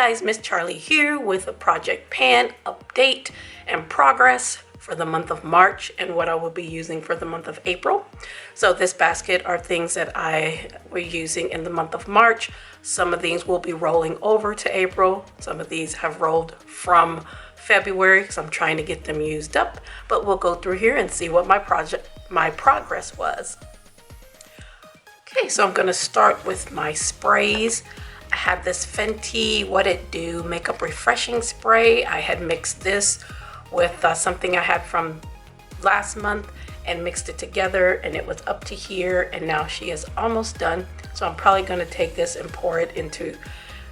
guys, Miss Charlie here with a Project Pan update and progress for the month of March and what I will be using for the month of April. So this basket are things that I were using in the month of March. Some of these will be rolling over to April. Some of these have rolled from February because I'm trying to get them used up, but we'll go through here and see what my progress was. Okay, so I'm gonna start with my sprays. I have this Fenty What It Do Makeup Refreshing Spray. I had mixed this with something I had from last month and mixed it together, and it was up to here, and now she is almost done. So I'm probably gonna take this and pour it into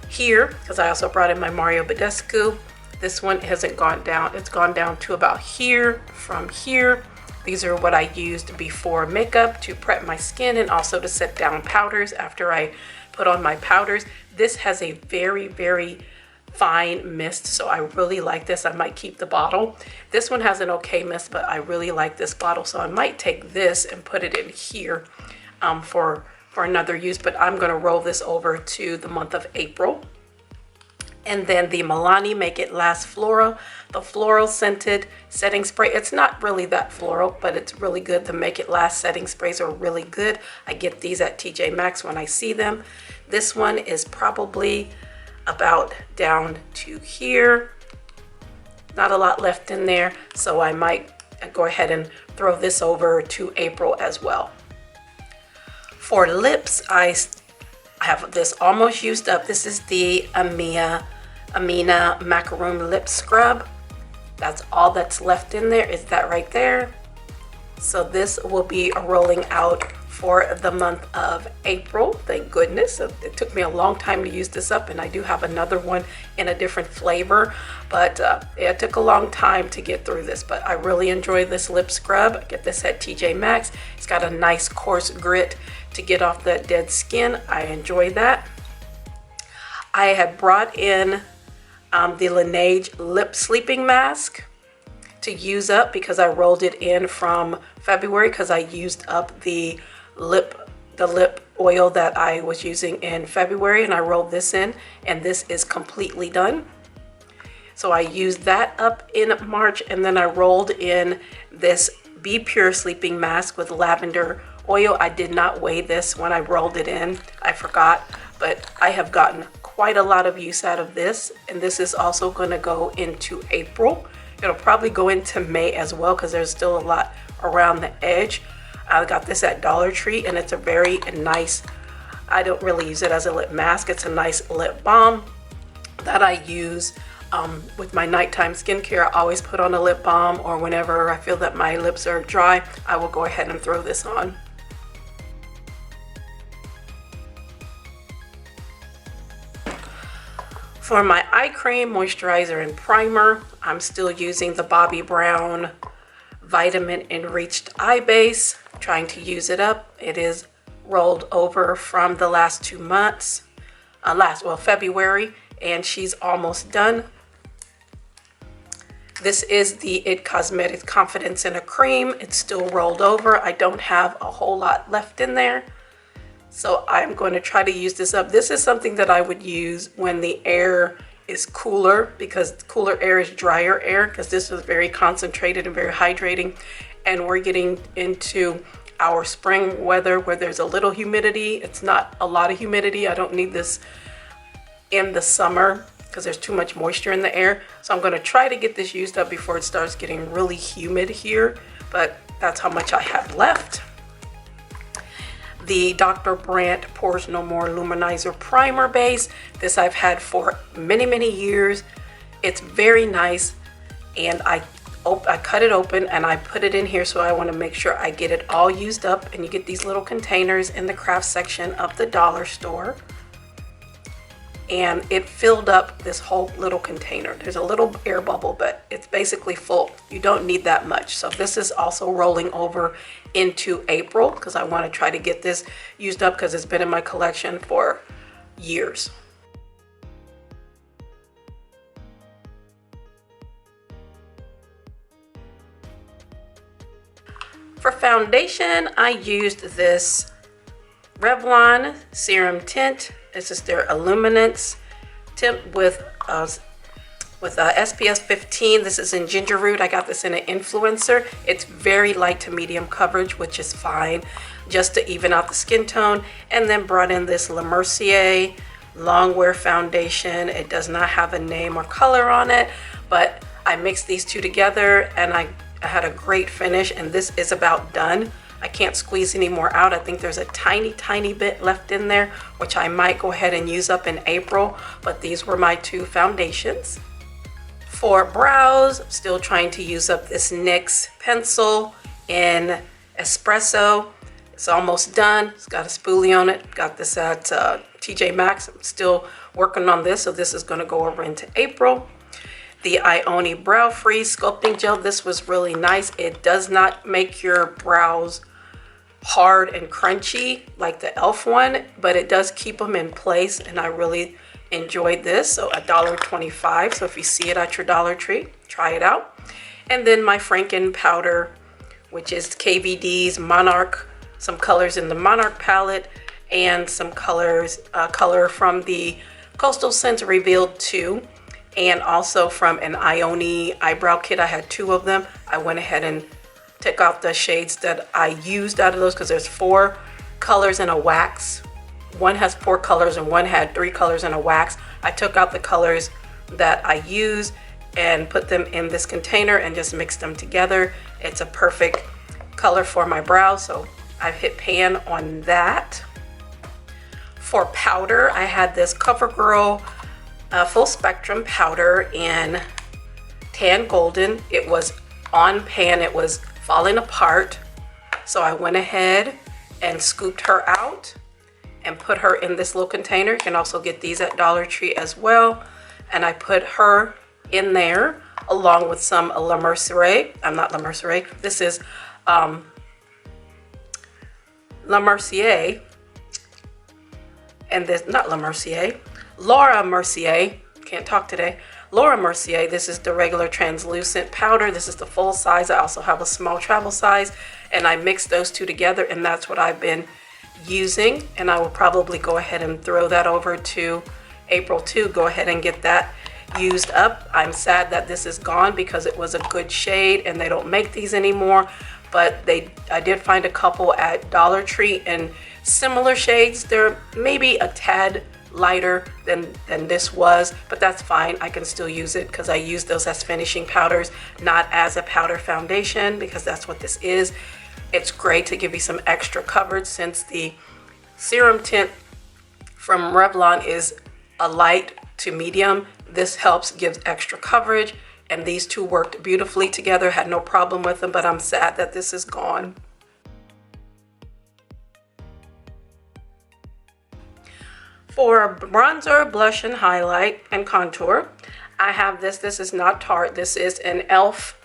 here because I also brought in my Mario Badescu. This one hasn't gone down. It's gone down to about here from here. These are what I used before makeup to prep my skin and also to set down powders after I put on my powders. This has a very, very fine mist, so I really like this. I might keep the bottle. This one has an okay mist, but I really like this bottle, so I might take this and put it in here for another use, but I'm gonna roll this over to the month of April. And then the Milani Make It Last Floral, the floral scented setting spray. It's not really that floral, but it's really good. The Make It Last setting sprays are really good. I get these at TJ Maxx when I see them. This one is probably about down to here. Not a lot left in there, so I might go ahead and throw this over to April as well. For lips, I have this almost used up. This is the Amina Macaroon Lip Scrub. That's all that's left in there, is that right there. So this will be rolling out for the month of April, thank goodness. It took me a long time to use this up, and I do have another one in a different flavor, but it took a long time to get through this, but I really enjoy this lip scrub. I get this at TJ Maxx. It's got a nice coarse grit to get off that dead skin. I enjoy that. I had brought in the Laneige Lip Sleeping Mask to use up because I rolled it in from February because I used up the lip oil that I was using in February, and I rolled this in, and this is completely done. So I used that up in March, and then I rolled in this Be Pure Sleeping Mask with lavender oil. I did not weigh this when I rolled it in. I forgot, but I have gotten quite a lot of use out of this, and this is also going to go into April. It'll probably go into May as well because there's still a lot around the edge. I got this at Dollar Tree, and it's a very nice, I don't really use it as a lip mask. It's a nice lip balm that I use with my nighttime skincare. I always put on a lip balm, or whenever I feel that my lips are dry, I will go ahead and throw this on. For my eye cream, moisturizer, and primer, I'm still using the Bobbi Brown Vitamin Enriched Eye Base. Trying to use it up. It is rolled over from the last 2 months, February, and she's almost done. This is the IT Cosmetics Confidence in a Cream. It's still rolled over. I don't have a whole lot left in there, so I'm going to try to use this up. This is something that I would use when the air is cooler, because cooler air is drier air, because this is very concentrated and very hydrating, and we're getting into our spring weather where there's a little humidity. It's not a lot of humidity. I don't need this in the summer because there's too much moisture in the air. So I'm going to try to get this used up before it starts getting really humid here, but that's how much I have left. The Dr. Brandt Pores No More Luminizer Primer Base. This I've had for many, many years. It's very nice, and I cut it open and I put it in here, so I want to make sure I get it all used up. And you get these little containers in the craft section of the dollar store, and it filled up this whole little container. There's a little air bubble, but it's basically full. You don't need that much. So this is also rolling over into April because I want to try to get this used up because it's been in my collection for years. For foundation, I used this Revlon Serum Tint. This is their Illuminance tint with SPF 15. This is in Ginger Root. I got this in an Influencer. It's very light to medium coverage, which is fine, just to even out the skin tone. And then brought in this Le Mercier Longwear Foundation. It does not have a name or color on it, but I mixed these two together and I had a great finish, and this is about done. I can't squeeze any more out. I think there's a tiny bit left in there, which I might go ahead and use up in April, but these were my two foundations. For brows, still trying to use up this NYX pencil in Espresso. It's almost done. It's got a spoolie on it. Got this at TJ Maxx. I'm still working on this, so this is going to go over into April. The Ioni Brow Freeze Sculpting Gel. This was really nice. It does not make your brows hard and crunchy like the e.l.f. one, but it does keep them in place, and I really enjoyed this. So $1.25. So if you see it at your Dollar Tree, try it out. And then my Franken powder, which is KVD's Monarch, some colors in the Monarch palette, and some colors, color from the Coastal Scents Revealed 2, and also from an Ioni eyebrow kit. I had two of them. I went ahead and took out the shades that I used out of those, because there's 4 colors in a wax. One has 4 colors and one had 3 colors in a wax. I took out the colors that I used and put them in this container and just mixed them together. It's a perfect color for my brows, so I've hit pan on that. For powder, I had this CoverGirl Full Spectrum powder in Tan Golden. It was on pan, it was falling apart, so I went ahead and scooped her out and put her in this little container. You can also get these at Dollar Tree as well. And I put her in there along with some Le Mercier. Not Le Mercier. This is Le Mercier. And this, not Le Mercier, Laura Mercier. Can't talk today. Laura Mercier. This is the regular translucent powder. This is the full size. I also have a small travel size. And I mixed those two together, and that's what I've been using. And I will probably go ahead and throw that over to April too. Go ahead and get that used up. I'm sad that this is gone because it was a good shade and they don't make these anymore, but I did find a couple at Dollar Tree in similar shades. They're maybe a tad lighter than this was, but that's fine. I can still use it because I use those as finishing powders, not as a powder foundation, because that's what this is. It's great to give you some extra coverage, since the serum tint from Revlon is a light to medium. This helps give extra coverage, and these two worked beautifully together. Had no problem with them, but I'm sad that this is gone. For bronzer, blush, and highlight, and contour, I have this. This is not Tarte. This is an e.l.f.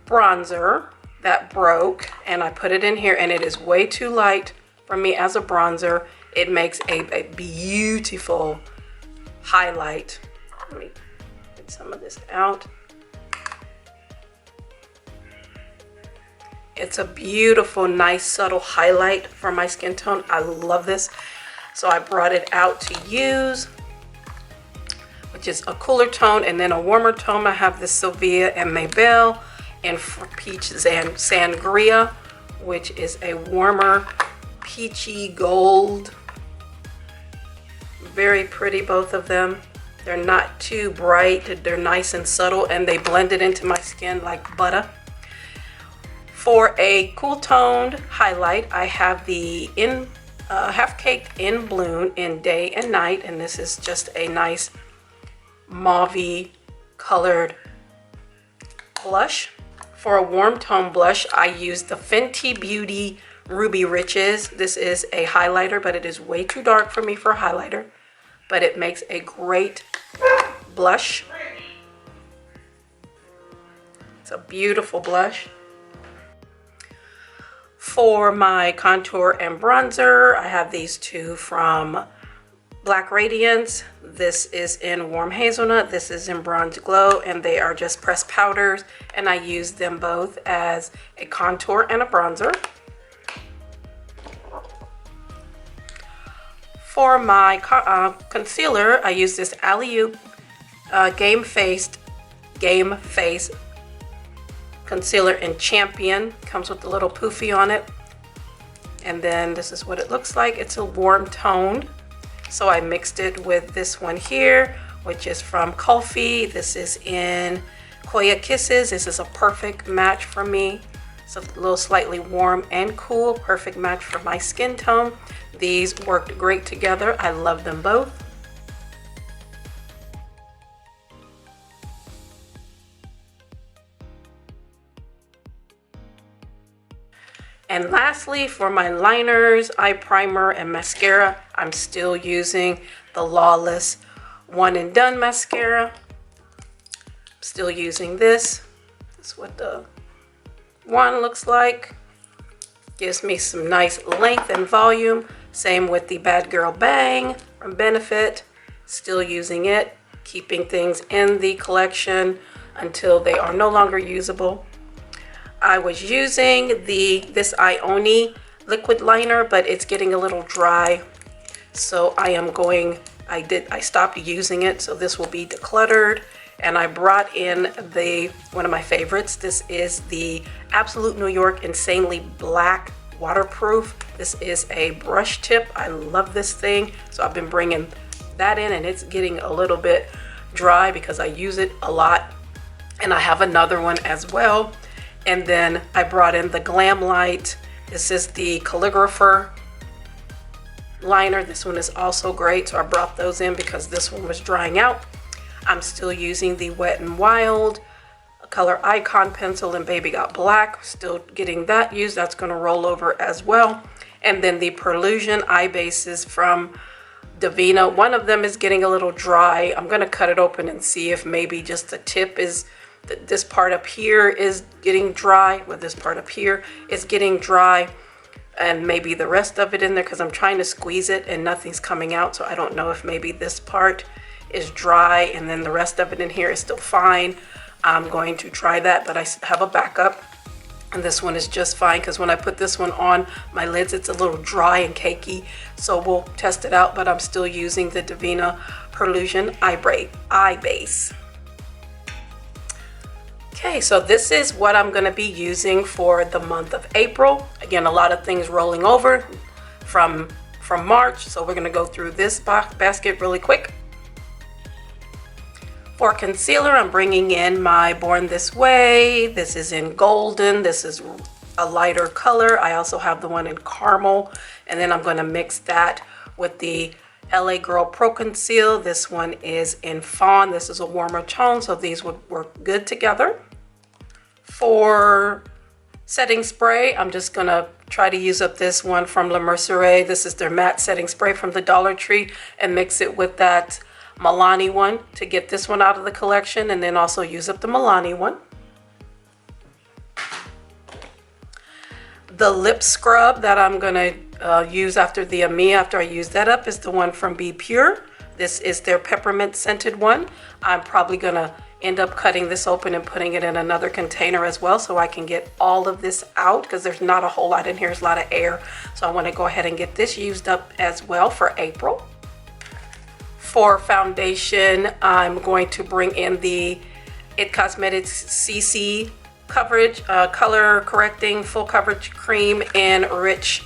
bronzer that broke, and I put it in here, and it is way too light for me as a bronzer. It makes a beautiful highlight. Let me get some of this out. It's a beautiful, nice, subtle highlight for my skin tone. I love this. So I brought it out to use, which is a cooler tone, and then a warmer tone. I have this Sylvia and Maybelle and Peach Sangria, which is a warmer peachy gold. Very pretty, both of them. They're not too bright. They're nice and subtle, and they blended into my skin like butter. For a cool toned highlight, I have the Half Caked in Bloom in Day and Night, and this is just a nice mauve colored blush. For a warm tone blush, I use the Fenty Beauty Ruby Riches. This is a highlighter, but it is way too dark for me for a highlighter, but it makes a great blush. It's a beautiful blush. For my contour and bronzer, I have these two from Black Radiance. This is in Warm Hazelnut. This is in Bronze Glow, and they are just pressed powders, and I use them both as a contour and a bronzer. For my concealer, I use this Alley-oop Game Face concealer in Champion. Comes with a little poofy on it. And then this is what it looks like. It's a warm tone. So I mixed it with this one here, which is from Kulfi. This is in Koya Kisses. This is a perfect match for me. It's a little slightly warm and cool, perfect match for my skin tone. These worked great together. I love them both. And lastly, for my liners, eye primer, and mascara, I'm still using the Lawless One and Done mascara. Still using this. That's what the one looks like. Gives me some nice length and volume. Same with the Bad Girl Bang from Benefit. Still using it, keeping things in the collection until they are no longer usable. I was using this Ioni liquid liner, but it's getting a little dry. So I stopped using it, so this will be decluttered. And I brought in one of my favorites. This is the Absolute New York Insanely Black Waterproof. This is a brush tip. I love this thing. So I've been bringing that in, and it's getting a little bit dry because I use it a lot. And I have another one as well. And then I brought in the Glam Light. This is the Calligrapher liner. This one is also great. So I brought those in because this one was drying out. I'm still using the Wet n Wild color icon pencil in Baby Got Black. Still getting that used. That's going to roll over as well. And then the Perlusion eye bases from Davina. One of them is getting a little dry. I'm going to cut it open and see if maybe just the tip is, this part up here is getting dry. Well, this part up here is getting dry. And maybe the rest of it in there, because I'm trying to squeeze it and nothing's coming out. So I don't know if maybe this part is dry and then the rest of it in here is still fine. I'm going to try that, but I have a backup, and this one is just fine because when I put this one on my lids, it's a little dry and cakey. So we'll test it out, but I'm still using the Davina Perlusion eye base. Okay, so this is what I'm going to be using for the month of April. Again, a lot of things rolling over from March, so we're going to go through this basket really quick. For concealer, I'm bringing in my Born This Way. This is in Golden. This is a lighter color. I also have the one in Caramel. And then I'm going to mix that with the LA Girl Pro Conceal. This one is in Fawn. This is a warmer tone, so these would work good together. For setting spray, I'm just going to try to use up this one from La Mercier. This is their matte setting spray from the Dollar Tree, and mix it with that Milani one to get this one out of the collection, and then also use up the Milani one. The lip scrub that I'm going to use after the Amia, after I use that up, is the one from Be Pure. This is their peppermint scented one. I'm probably going to end up cutting this open and putting it in another container as well, so I can get all of this out because there's not a whole lot in here. There's a lot of air. So I want to go ahead and get this used up as well for April. For foundation, I'm going to bring in the IT Cosmetics CC coverage, color correcting full coverage cream in Rich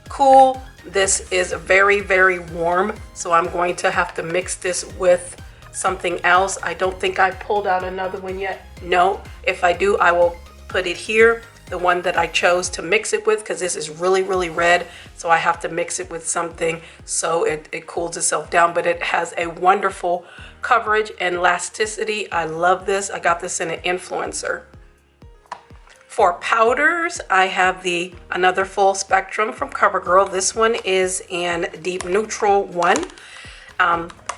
Cool. This is very, very warm, so I'm going to have to mix this with something else. I don't think I pulled out another one yet. No, if I do, I will put it here. The one that I chose to mix it with, because this is really, really red, so I have to mix it with something so it cools itself down. But it has a wonderful coverage and elasticity. I love this. I got this in an Influencer. For powders, I have another full spectrum from CoverGirl. This one is in Deep Neutral 1.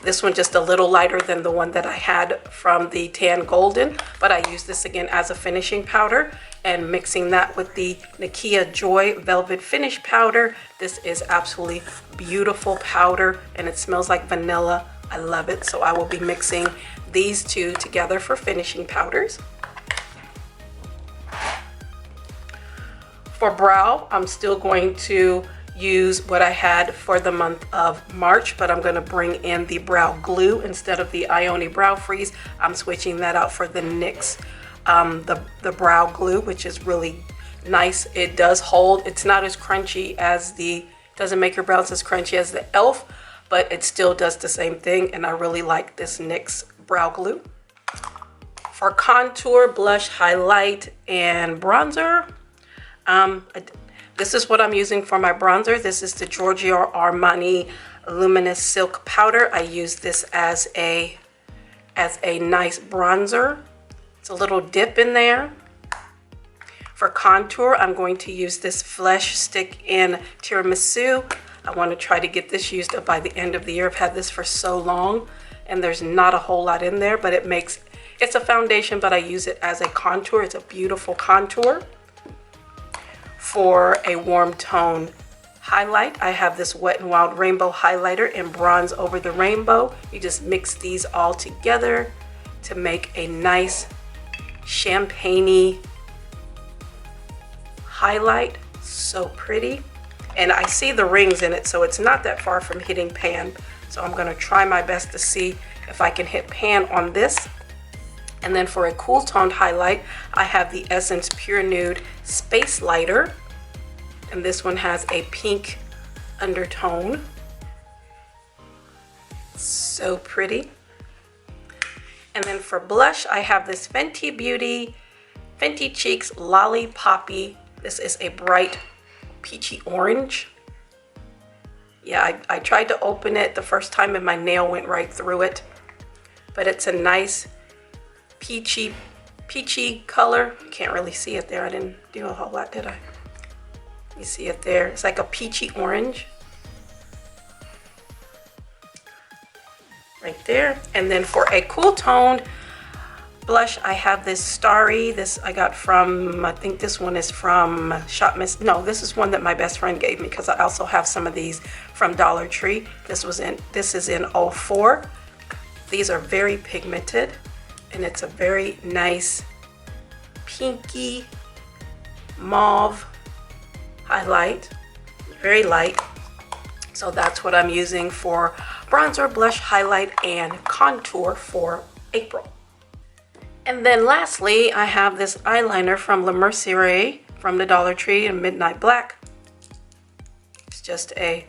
This one just a little lighter than the one that I had from the Tan Golden, but I use this again as a finishing powder, and mixing that with the Nakia Joy Velvet Finish Powder. This is absolutely beautiful powder, and it smells like vanilla. I love it, so I will be mixing these two together for finishing powders. For brow, I'm still going to use what I had for the month of March, but I'm going to bring in the brow glue instead of the Ioni Brow Freeze. I'm switching that out for the NYX, the brow glue, which is really nice. It does hold. It's not as crunchy as doesn't make your brows as crunchy as the e.l.f., but it still does the same thing, and I really like this NYX brow glue. For contour, blush, highlight, and bronzer, this is what I'm using for my bronzer. This is the Giorgio Armani Luminous Silk Powder. I use this as a nice bronzer. It's a little dip in there. For contour, I'm going to use this Flesh Stick in Tiramisu. I want to try to get this used up by the end of the year. I've had this for so long, and there's not a whole lot in there, but it's a foundation, but I use it as a contour. It's a beautiful contour. For a warm tone highlight, I have this Wet n Wild Rainbow Highlighter in Bronze Over the Rainbow. You just mix these all together to make a nice champagne-y highlight. So pretty. And I see the rings in it, so it's not that far from hitting pan. So I'm going to try my best to see if I can hit pan on this. And then for a cool toned highlight, I have the Essence Pure Nude Space Lighter. And this one has a pink undertone. So pretty. And then for blush, I have this Fenty Beauty Fenty Cheeks Lollipoppy. This is a bright peachy orange. Yeah, I tried to open it the first time and my nail went right through it. But it's a nice peachy color. You can't really see it there. I didn't do a whole lot, did I? You see it there. It's like a peachy orange. Right there. And then for a cool toned blush, I have this Starry. This I got from, I think this one is from Shop Miss. No, this is one that my best friend gave me because I also have some of these from Dollar Tree. This is in 04. These are very pigmented, and it's a very nice pinky mauve highlight, very light. So that's what I'm using for bronzer, blush, highlight, and contour for April. And then lastly, I have this eyeliner from Le Mercier from the Dollar Tree in Midnight Black. It's just a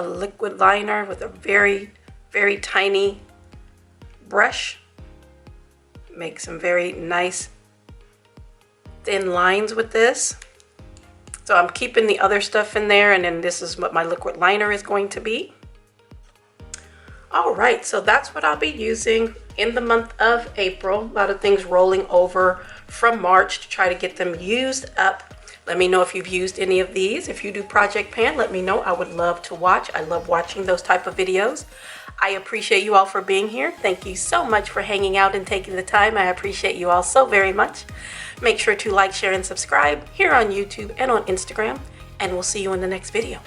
liquid liner with a very, very tiny brush. Make some very nice thin lines with this. So I'm keeping the other stuff in there, and then this is what my liquid liner is going to be. All right, so that's what I'll be using in the month of April. A lot of things rolling over from March to try to get them used up. Let me know if you've used any of these. If you do Project Pan, let me know. I would love to watch. I love watching those type of videos. I appreciate you all for being here. Thank you so much for hanging out and taking the time. I appreciate you all so very much. Make sure to like, share, and subscribe here on YouTube and on Instagram, and we'll see you in the next video.